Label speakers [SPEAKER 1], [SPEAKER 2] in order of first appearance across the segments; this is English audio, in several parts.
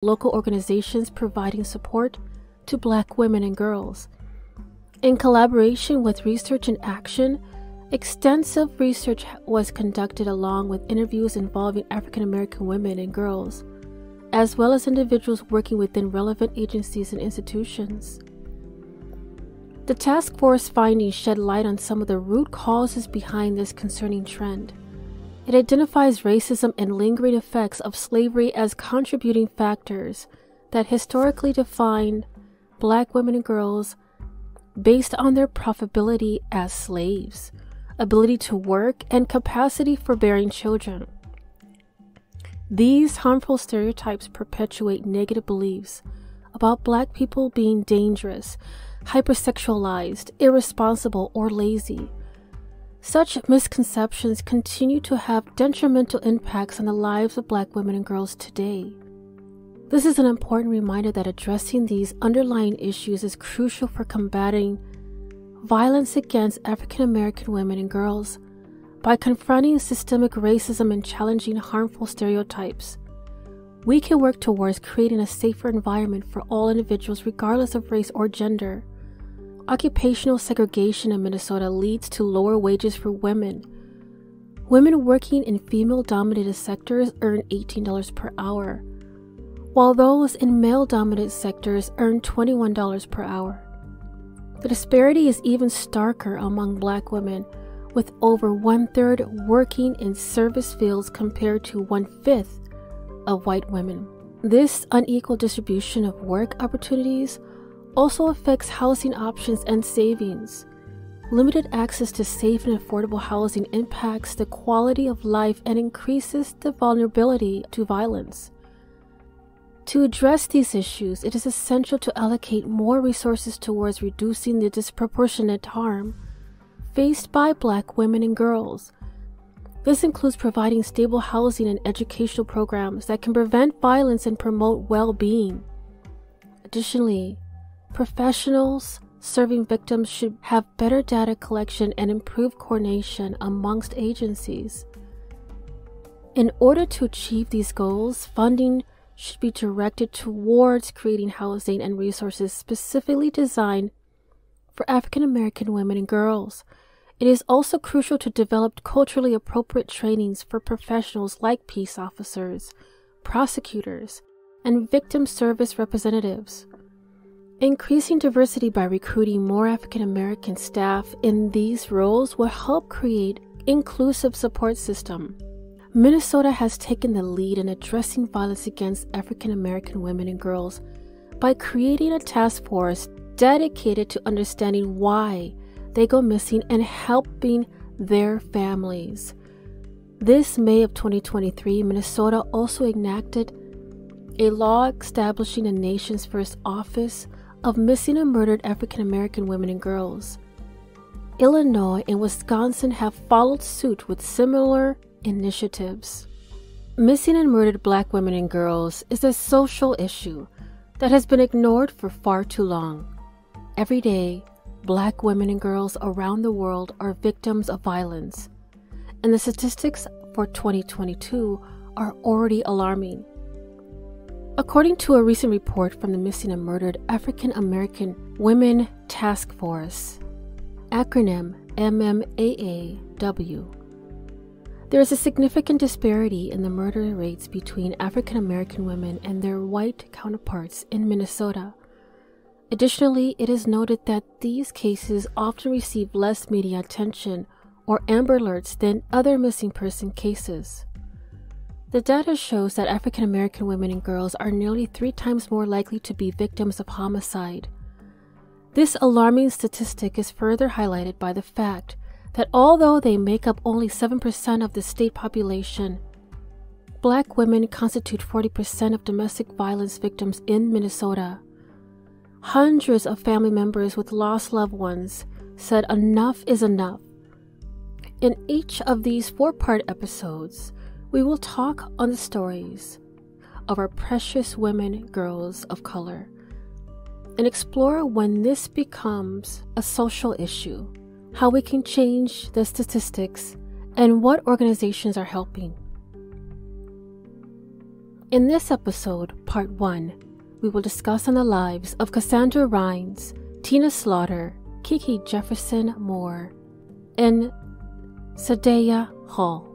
[SPEAKER 1] local organizations providing support to Black women and girls. In collaboration with Research in Action, extensive research was conducted along with interviews involving African American women and girls, as well as individuals working within relevant agencies and institutions. The task force findings shed light on some of the root causes behind this concerning trend. It identifies racism and lingering effects of slavery as contributing factors that historically defined Black women and girls based on their profitability as slaves, ability to work, and capacity for bearing children. These harmful stereotypes perpetuate negative beliefs about Black people being dangerous, hypersexualized, irresponsible, or lazy. Such misconceptions continue to have detrimental impacts on the lives of Black women and girls today. This is an important reminder that addressing these underlying issues is crucial for combating violence against African American women and girls. By confronting systemic racism and challenging harmful stereotypes, we can work towards creating a safer environment for all individuals regardless of race or gender. Occupational segregation in Minnesota leads to lower wages for women. Women working in female-dominated sectors earn $18 per hour, while those in male-dominated sectors earn $21 per hour. The disparity is even starker among Black women, with over 1/3 working in service fields compared to 1/5 of white women. This unequal distribution of work opportunities also affects housing options and savings. Limited access to safe and affordable housing impacts the quality of life and increases the vulnerability to violence. To address these issues, it is essential to allocate more resources towards reducing the disproportionate harm faced by Black women and girls. This includes providing stable housing and educational programs that can prevent violence and promote well-being. Additionally, professionals serving victims should have better data collection and improved coordination amongst agencies. In order to achieve these goals, funding should be directed towards creating housing and resources specifically designed for African American women and girls. It is also crucial to develop culturally appropriate trainings for professionals like peace officers, prosecutors, and victim service representatives. Increasing diversity by recruiting more African American staff in these roles will help create an inclusive support system. Minnesota has taken the lead in addressing violence against African American women and girls by creating a task force dedicated to understanding why they go missing and helping their families. This May of 2023, Minnesota also enacted a law establishing the nation's first office of missing and murdered African American women and girls. Illinois and Wisconsin have followed suit with similar initiatives. Missing and murdered Black women and girls is a social issue that has been ignored for far too long. Every day, Black women and girls around the world are victims of violence, and the statistics for 2022 are already alarming. According to a recent report from the Missing and Murdered African American Women Task Force, acronym MMAAWG, there is a significant disparity in the murder rates between African American women and their white counterparts in Minnesota. Additionally, it is noted that these cases often receive less media attention or Amber Alerts than other missing person cases. The data shows that African American women and girls are nearly 3 times more likely to be victims of homicide. This alarming statistic is further highlighted by the fact that although they make up only 7% of the state population, Black women constitute 40% of domestic violence victims in Minnesota. Hundreds of family members with lost loved ones said enough is enough. In each of these 4-part episodes, we will talk on the stories of our precious women, girls of color, and explore when this becomes a social issue, how we can change the statistics, and what organizations are helping. In this episode, Part 1, we will discuss on the lives of Cassandra Rhines, Tina Slaughter, Kiki Jefferson Moore, and Sadaya Hall.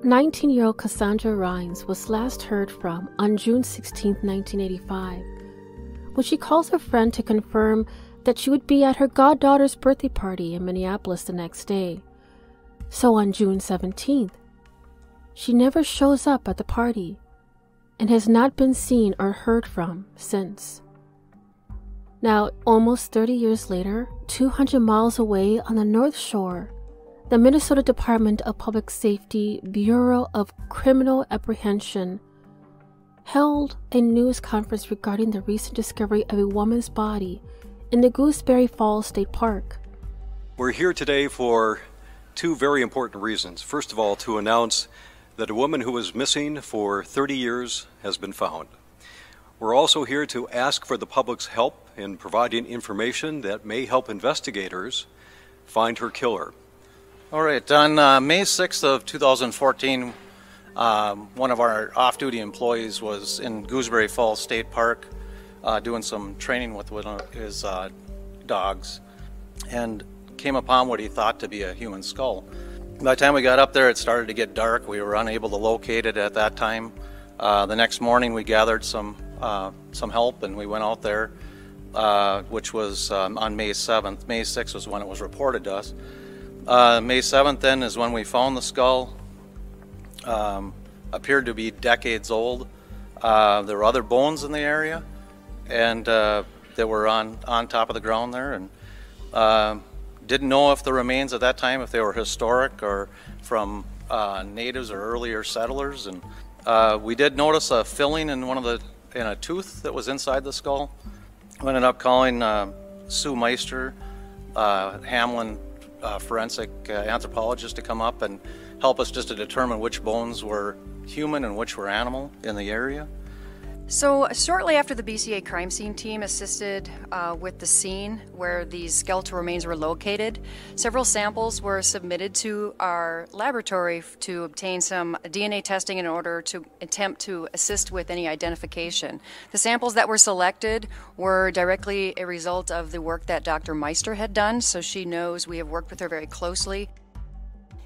[SPEAKER 1] "19-year-old Cassandra Rhines was last heard from on June 16, 1985, when she calls her friend to confirm that she would be at her goddaughter's birthday party in Minneapolis the next day. So on June 17th, she never shows up at the party and has not been seen or heard from since. Now, almost 30 years later, 200 miles away on the North Shore, the Minnesota Department of Public Safety Bureau of Criminal Apprehension held a news conference regarding the recent discovery of a woman's body in the Gooseberry Falls State Park.
[SPEAKER 2] We're here today for two very important reasons. First of all, to announce that a woman who was missing for 30 years has been found. We're also here to ask for the public's help in providing information that may help investigators find her killer.
[SPEAKER 3] All right, on May 6th of 2014, one of our off-duty employees was in Gooseberry Falls State Park doing some training with one of his dogs and came upon what he thought to be a human skull. By the time we got up there, it started to get dark. We were unable to locate it at that time. The next morning, we gathered some help and we went out there, which was on May 7th. May 6th was when it was reported to us. May 7th then is when we found the skull. Appeared to be decades old. There were other bones in the area and that were on top of the ground there, and didn't know if the remains at that time, if they were historic or from natives or earlier settlers. And we did notice a filling in in a tooth that was inside the skull. We ended up calling Sue Meister, Hamlin forensic anthropologist, to come up and help us just to determine which bones were human and which were animal in the area.
[SPEAKER 4] So shortly after the BCA crime scene team assisted with the scene where these skeletal remains were located, several samples were submitted to our laboratory to obtain some DNA testing in order to attempt to assist with any identification. The samples that were selected were directly a result of the work that Dr. Meister had done, so she knows we have worked with her very closely.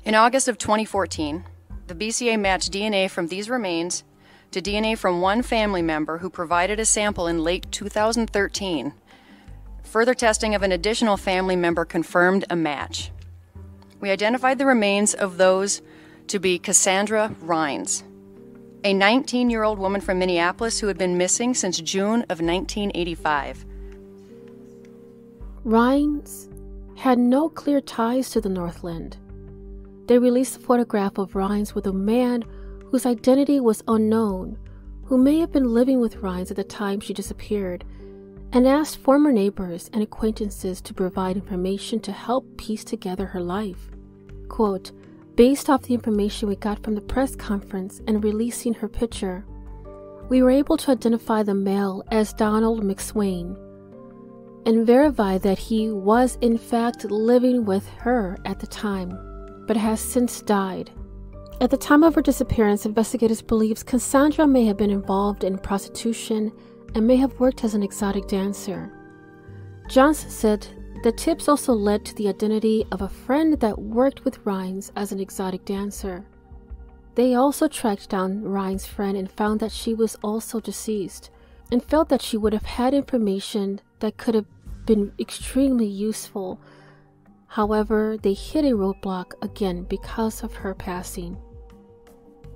[SPEAKER 4] In August of 2014, the BCA matched DNA from these remains to DNA from one family member who provided a sample in late 2013. Further testing of an additional family member confirmed a match. We identified the remains of those to be Cassandra Rhines, a 19-year-old woman from Minneapolis who had been missing since June of 1985.
[SPEAKER 1] Rhines had no clear ties to the Northland. They released a photograph of Rhines with a man whose identity was unknown, who may have been living with Rhines at the time she disappeared, and asked former neighbors and acquaintances to provide information to help piece together her life. Quote, "Based off the information we got from the press conference and releasing her picture, we were able to identify the male as Donald McSwain and verify that he was in fact living with her at the time, but has since died. At the time of her disappearance, investigators believe Cassandra may have been involved in prostitution and may have worked as an exotic dancer." Johnson said the tips also led to the identity of a friend that worked with Rhines as an exotic dancer. They also tracked down Rhines' friend and found that she was also deceased, and felt that she would have had information that could have been extremely useful. However, they hit a roadblock again because of her passing.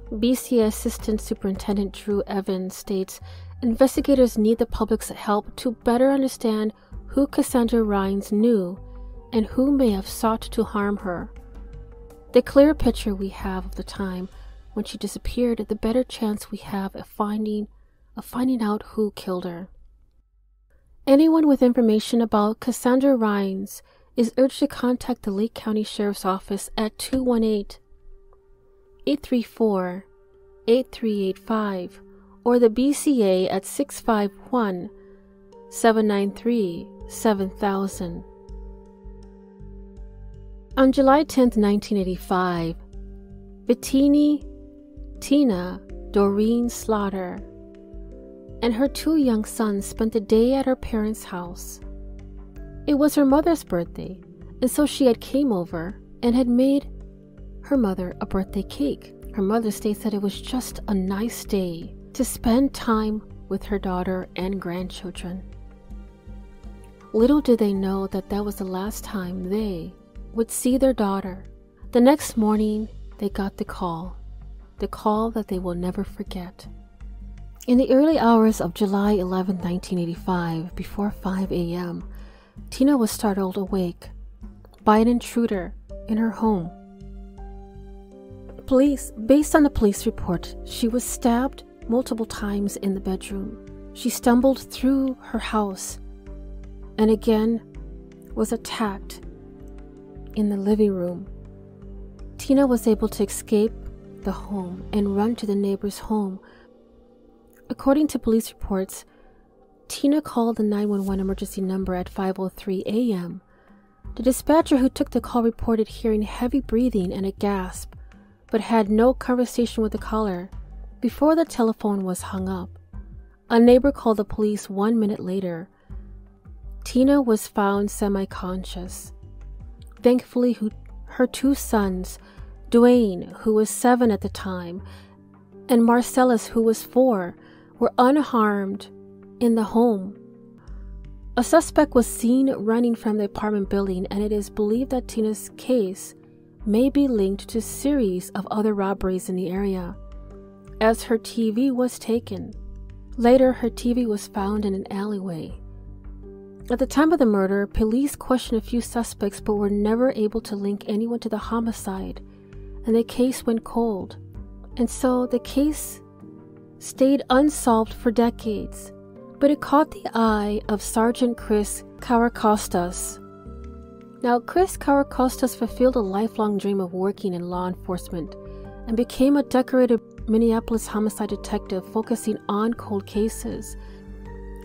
[SPEAKER 1] BCA Assistant Superintendent Drew Evans states, investigators need the public's help to better understand who Cassandra Rhines knew and who may have sought to harm her. The clearer picture we have of the time when she disappeared, the better chance we have of finding out who killed her. Anyone with information about Cassandra Rhines is urged to contact the Lake County Sheriff's Office at 218-834-8385 or the BCA at 793-7000. On July 10, 1985, Bettini Tina Doreen Slaughter and her 2 young sons spent the day at her parents' house. It was her mother's birthday, and so she had came over and had made her mother a birthday cake. Her mother states that it was just a nice day to spend time with her daughter and grandchildren. Little did they know that that was the last time they would see their daughter. The next morning, they got the call that they will never forget. In the early hours of July 11, 1985, before 5 a.m., Tina was startled awake by an intruder in her home. Based on the police report, she was stabbed multiple times in the bedroom. She stumbled through her house and again was attacked in the living room. Tina was able to escape the home and run to the neighbor's home. According to police reports, Tina called the 911 emergency number at 5:03 a.m. The dispatcher who took the call reported hearing heavy breathing and a gasp, but had no conversation with the caller before the telephone was hung up. A neighbor called the police 1 minute later. Tina was found semi-conscious. Thankfully, her 2 sons, Dwayne, who was 7 at the time, and Marcellus, who was 4, were unharmed in the home. A suspect was seen running from the apartment building, and it is believed that Tina's case may be linked to a series of other robberies in the area, as her TV was taken. Later, her TV was found in an alleyway. At the time of the murder, police questioned a few suspects but were never able to link anyone to the homicide, and the case went cold. And so the case stayed unsolved for decades, but it caught the eye of Sergeant Chris Karakostas. Now, Chris Karakostas fulfilled a lifelong dream of working in law enforcement and became a decorated Minneapolis homicide detective focusing on cold cases.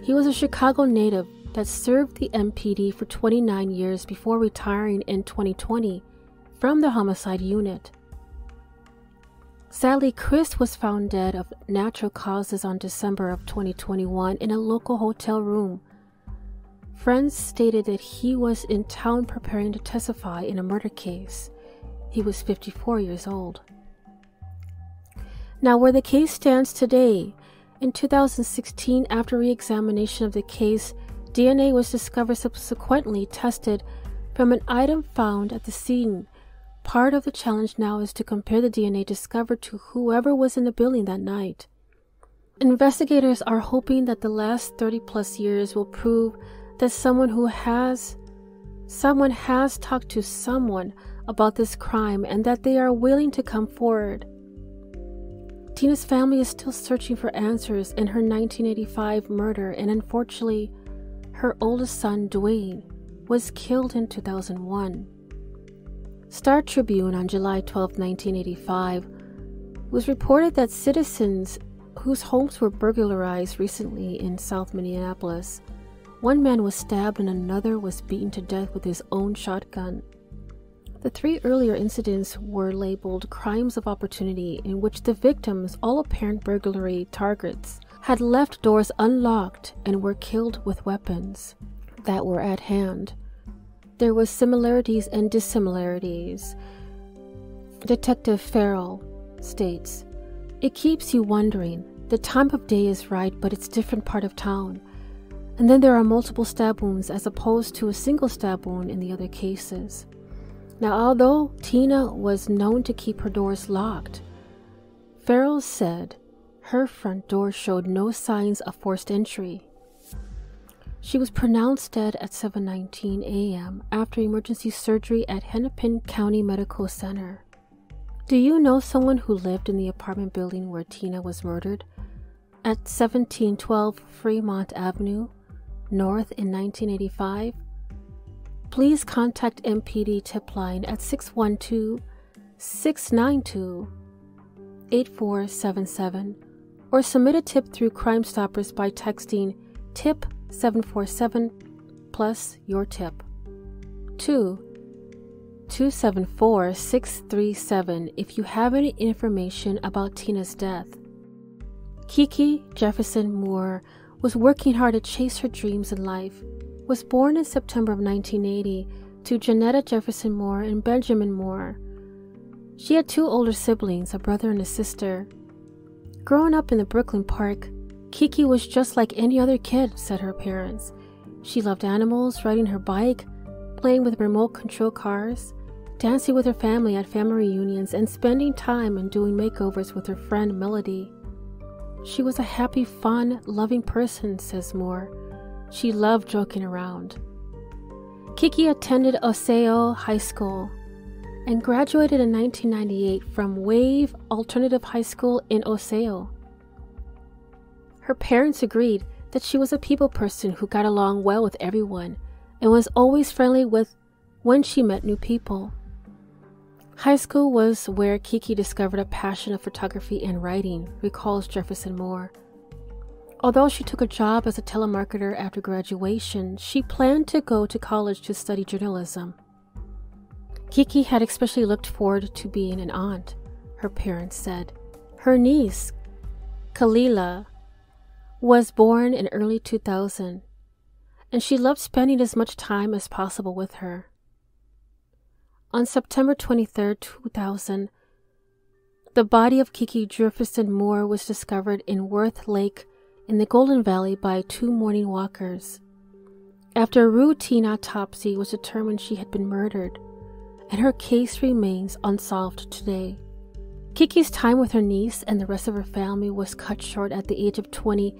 [SPEAKER 1] He was a Chicago native that served the MPD for 29 years before retiring in 2020 from the homicide unit. Sadly, Chris was found dead of natural causes on December of 2021 in a local hotel room. Friends stated that he was in town preparing to testify in a murder case. He was 54 years old. Now, where the case stands today, in 2016, after re-examination of the case, DNA was discovered subsequently tested from an item found at the scene. Part of the challenge now is to compare the DNA discovered to whoever was in the building that night. Investigators are hoping that the last 30+ years will prove that someone has talked to someone about this crime and that they are willing to come forward. Tina's family is still searching for answers in her 1985 murder, and unfortunately, her oldest son, Dwayne, was killed in 2001. Star Tribune on July 12, 1985, was reported that citizens whose homes were burglarized recently in South Minneapolis, one man was stabbed and another was beaten to death with his own shotgun. The 3 earlier incidents were labeled crimes of opportunity, in which the victims, all apparent burglary targets, had left doors unlocked and were killed with weapons that were at hand. There were similarities and dissimilarities. Detective Farrell states, "It keeps you wondering. The time of day is right, but it's different part of town. And then there are multiple stab wounds as opposed to a single stab wound in the other cases." Now, although Tina was known to keep her doors locked, Farrell said her front door showed no signs of forced entry. She was pronounced dead at 7:19 a.m. after emergency surgery at Hennepin County Medical Center. Do you know someone who lived in the apartment building where Tina was murdered? At 1712 Fremont Avenue, North in 1985? Please contact MPD tip line at 612-692-8477 or submit a tip through Crime Stoppers by texting TIP 747 plus your tip. 2-274-637 if you have any information about Tina's death. Kiki Jefferson Moore was working hard to chase her dreams in life. Was born in September of 1980 to Janetta Jefferson Moore and Benjamin Moore. She had 2 older siblings, a brother and a sister. Growing up in the Brooklyn Park, Kiki was just like any other kid, said her parents. She loved animals, riding her bike, playing with remote control cars, dancing with her family at family reunions, and spending time and doing makeovers with her friend Melody. She was a happy, fun, loving person, says Moore. She loved joking around. Kiki attended Osseo High School and graduated in 1998 from Wave Alternative High School in Osseo. Her parents agreed that she was a people person who got along well with everyone and was always friendly when she met new people. High school was where Kiki discovered a passion of photography and writing, recalls Jefferson Moore. Although she took a job as a telemarketer after graduation, she planned to go to college to study journalism. Kiki had especially looked forward to being an aunt, her parents said. Her niece, Kalila, was born in early 2000, and she loved spending as much time as possible with her. On September 23, 2000, the body of Kiki Jefferson Moore was discovered in Worth Lake in the Golden Valley by 2 morning walkers. After a routine autopsy, it was determined she had been murdered, and her case remains unsolved today. Kiki's time with her niece and the rest of her family was cut short at the age of 20.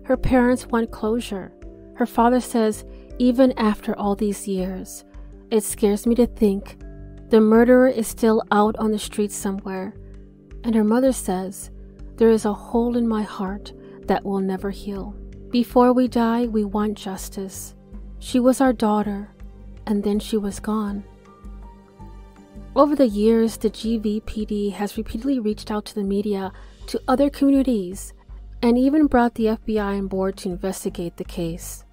[SPEAKER 1] Her parents want closure. Her father says, even after all these years, it scares me to think the murderer is still out on the streets somewhere. And her mother says, there is a hole in my heart that will never heal. Before we die, we want justice. She was our daughter, and then she was gone. Over the years, the GVPD has repeatedly reached out to the media, to other communities, and even brought the FBI on board to investigate the case.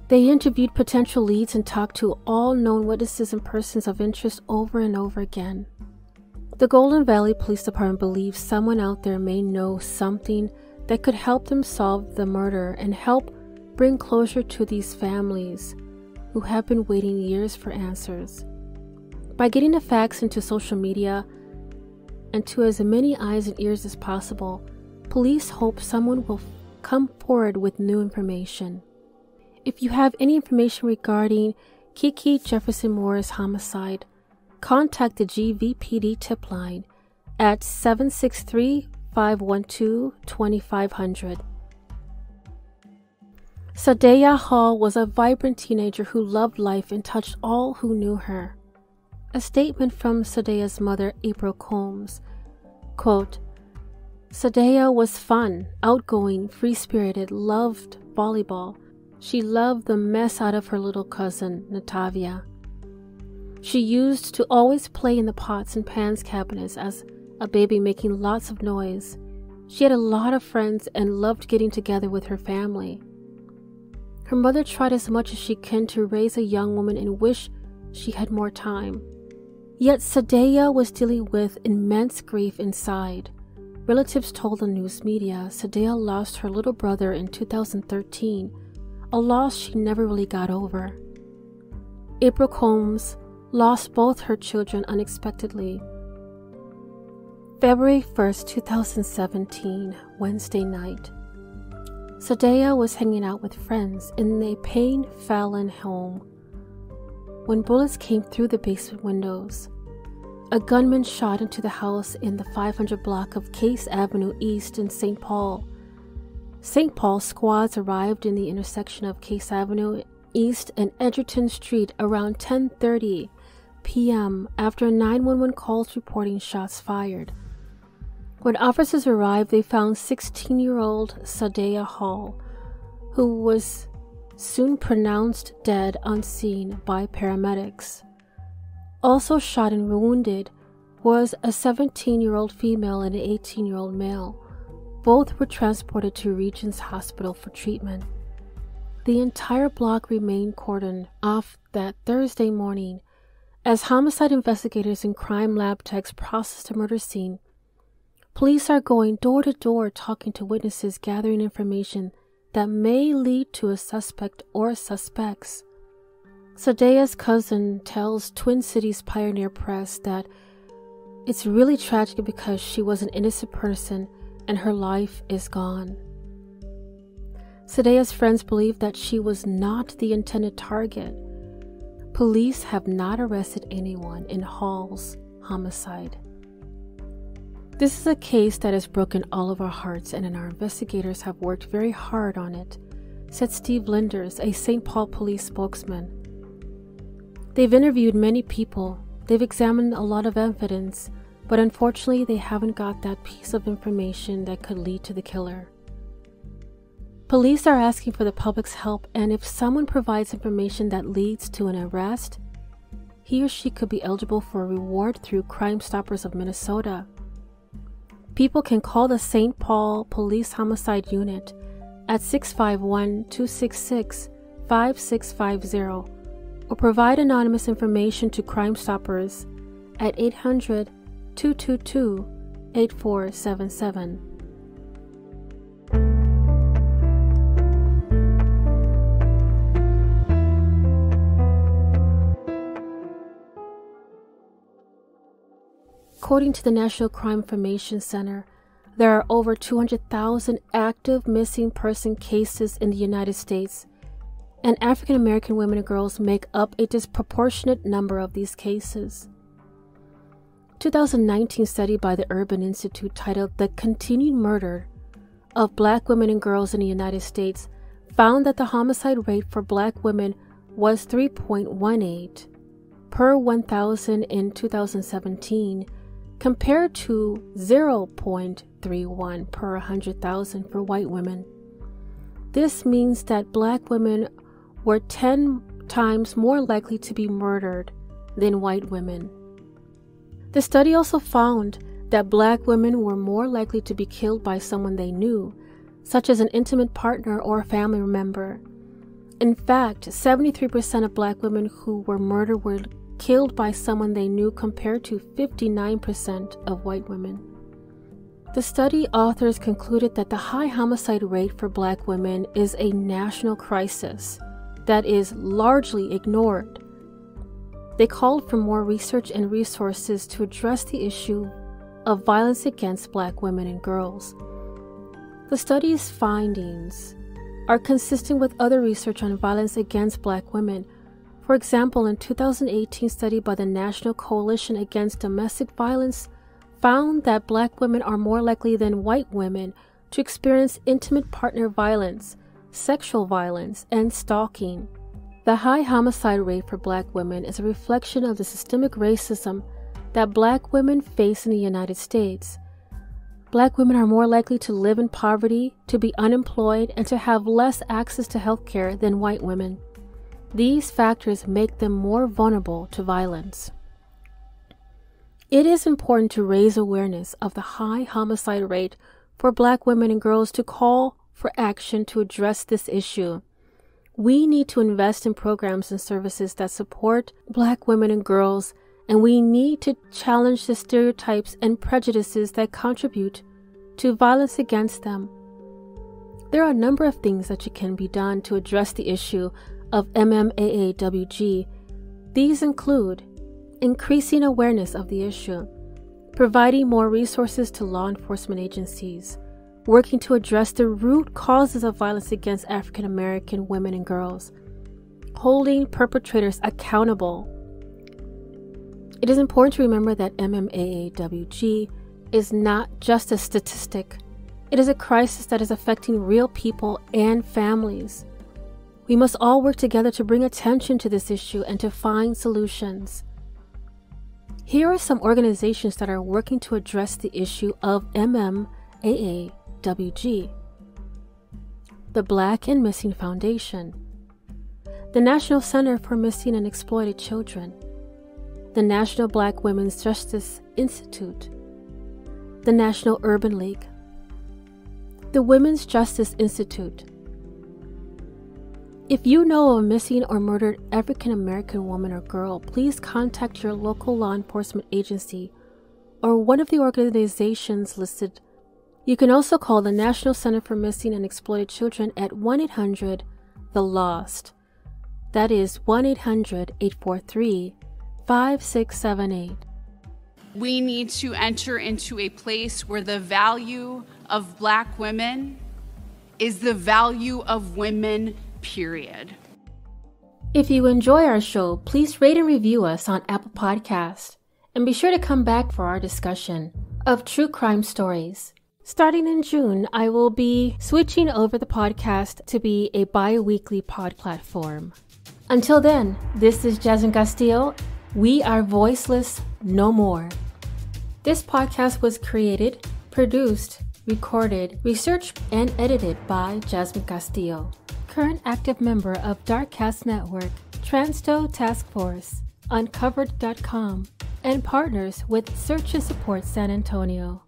[SPEAKER 1] They interviewed potential leads and talked to all known witnesses and persons of interest over and over again. The Golden Valley Police Department believes someone out there may know something that could help them solve the murder and help bring closure to these families who have been waiting years for answers. By getting the facts into social media and to as many eyes and ears as possible, police hope someone will come forward with new information. If you have any information regarding Kiki Jefferson Moore's homicide, contact the GVPD tip line at 763-512-2500. Sadea Hall was a vibrant teenager who loved life and touched all who knew her. A statement from Sadea's mother, April Combs, quote, Sadea was fun, outgoing, free-spirited, loved volleyball. She loved the mess out of her little cousin, Natavia. She used to always play in the pots and pans cabinets as a baby, making lots of noise. She had a lot of friends and loved getting together with her family. Her mother tried as much as she can to raise a young woman and wished she had more time. Yet Sadea was dealing with immense grief inside. Relatives told the news media Sadea lost her little brother in 2013, a loss she never really got over. April Combs lost both her children unexpectedly. February 1st, 2017, Wednesday night. Sadea was hanging out with friends in the Payne Fallon home when bullets came through the basement windows. A gunman shot into the house in the 500 block of Case Avenue East in St. Paul. St. Paul squads arrived in the intersection of Case Avenue East and Edgerton Street around 10:30 p.m. after 911 calls reporting shots fired. When officers arrived, they found 16-year-old Sadea Hall, who was soon pronounced dead on scene by paramedics. Also shot and wounded was a 17-year-old female and an 18-year-old male. Both were transported to Regents Hospital for treatment. the entire block remained cordoned off that Thursday morning as homicide investigators and crime lab techs processed the murder scene. Police are going door to door talking to witnesses, gathering information that may lead to a suspect or suspects. Sadea's cousin tells Twin Cities Pioneer Press that it's really tragic because she was an innocent person and her life is gone. Sadea's friends believe that she was not the intended target. Police have not arrested anyone in Hall's homicide. This is a case that has broken all of our hearts, and our investigators have worked very hard on it, said Steve Linders, a St. Paul police spokesman. They've interviewed many people, they've examined a lot of evidence, but unfortunately they haven't got that piece of information that could lead to the killer. Police are asking for the public's help, and if someone provides information that leads to an arrest, he or she could be eligible for a reward through Crime Stoppers of Minnesota. People can call the St. Paul Police Homicide Unit at 651-266-5650 or provide anonymous information to Crime Stoppers at 800-222-8477. According to the National Crime Information Center, there are over 200,000 active missing person cases in the United States, and African American women and girls make up a disproportionate number of these cases. 2019 study by the Urban Institute titled "The Continued Murder of Black Women and Girls in the United States" found that the homicide rate for Black women was 3.18 per 1,000 in 2017, compared to 0.31 per 100,000 for white women. This means that Black women were 10 times more likely to be murdered than white women. The study also found that Black women were more likely to be killed by someone they knew, such as an intimate partner or a family member. In fact, 73% of Black women who were murdered were killed by someone they knew, compared to 59% of white women. The study authors concluded that the high homicide rate for Black women is a national crisis that is largely ignored. They called for more research and resources to address the issue of violence against Black women and girls. The study's findings are consistent with other research on violence against Black women. For example, in 2018 study by the National Coalition Against Domestic Violence found that Black women are more likely than white women to experience intimate partner violence, sexual violence, and stalking. The high homicide rate for Black women is a reflection of the systemic racism that Black women face in the United States. Black women are more likely to live in poverty, to be unemployed, and to have less access to health care than white women. These factors make them more vulnerable to violence. It is important to raise awareness of the high homicide rate for Black women and girls, to call for action to address this issue. We need to invest in programs and services that support Black women and girls, and we need to challenge the stereotypes and prejudices that contribute to violence against them. There are a number of things that can be done to address the issue of MMAAWG. These include increasing awareness of the issue, providing more resources to law enforcement agencies, working to address the root causes of violence against African American women and girls, holding perpetrators accountable. It is important to remember that MMAAWG is not just a statistic. It is a crisis that is affecting real people and families. We must all work together to bring attention to this issue and to find solutions. Here are some organizations that are working to address the issue of MMAAWG. The Black and Missing Foundation, the National Center for Missing and Exploited Children, the National Black Women's Justice Institute, the National Urban League, the Women's Justice Institute, If you know of a missing or murdered African American woman or girl, please contact your local law enforcement agency or one of the organizations listed. You can also call the National Center for Missing and Exploited Children at 1-800-THE-LOST. That is 1-800-843-5678.
[SPEAKER 5] We need to enter into a place where the value of Black women is the value of women, period.
[SPEAKER 1] If you enjoy our show, please rate and review us on Apple Podcasts, and be sure to come back for our discussion of true crime stories. Starting in June, I will be switching over the podcast to be a bi-weekly pod platform. Until then, this is Jasmine Castillo. We are voiceless no more. This podcast was created, produced, recorded, researched, and edited by Jasmine Castillo, current active member of Darkcast Network, Transto Task Force, Uncovered.com, and partners with Search and Support San Antonio.